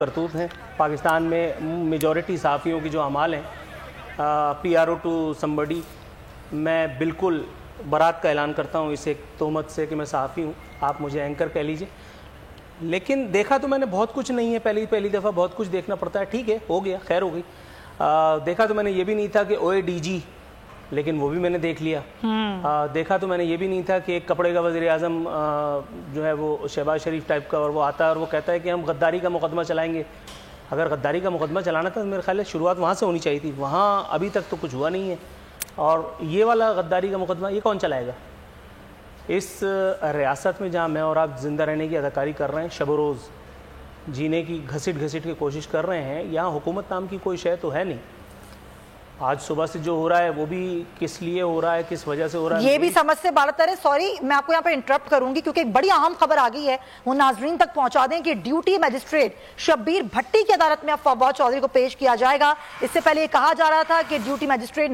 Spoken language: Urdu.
کرتوت ہیں پاکستان میں میجورٹی صحافیوں کی جو اعمال ہیں P R O to somebody, میں بالکل برات کا اعلان کرتا ہوں اس ایک تہمت سے کہ میں صحافی ہوں، آپ مجھے اینکر کہہ لیجئے. لیکن دیکھا تو میں نے بہت کچھ نہیں ہے، پہلی دفعہ بہت کچھ دیکھنا پڑتا ہے، ٹھیک ہے، ہو گیا، خیر ہو گئی. دیکھا تو میں نے یہ بھی نہیں تھا کہ او اے ڈی جی، لیکن وہ بھی میں نے دیکھ لیا. دیکھا تو میں نے یہ بھی نہیں تھا کہ ایک کپڑے کا وزیر اعظم جو ہے وہ شہباز شریف ٹائپ کا، اور وہ آتا ہے اور وہ کہتا ہے کہ ہم غداری کا مقدمہ چلائیں گے. اگر غداری کا مقدمہ چلانا تھا تو میرے خیال ہے شروعات وہاں سے ہونی چاہیے تھی، وہاں ابھی تک تو کچھ ہوا نہیں ہے. اور یہ والا غداری کا مقدمہ یہ کون چلائے گا؟ اس ریاست میں جہاں میں اور آپ زندہ رہنے کی اداکاری کر رہے ہیں، شب و روز جینے کی گھسٹ کے کوشش کر رہے ہیں، یہاں حکومت نام کی کوئی شے تو ہے نہیں. آج صبح سے جو ہو رہا ہے وہ بھی کس لیے ہو رہا ہے، کس وجہ سے ہو رہا ہے، یہ بھی سمجھ سے بالاتر ہے. سوری میں آپ کو یہاں پہ انٹرپٹ کروں گی کیونکہ ایک بڑی اہم خبر آ گئی ہے، وہ ناظرین تک پہنچا دیں کہ ڈیوٹی میجسٹریٹ شبیر بھٹی کی عدالت میں اب فواد چودھری کو پیش کیا جائے گا. اس سے پہلے یہ کہا جا رہا تھا کہ ڈیوٹی میجسٹریٹ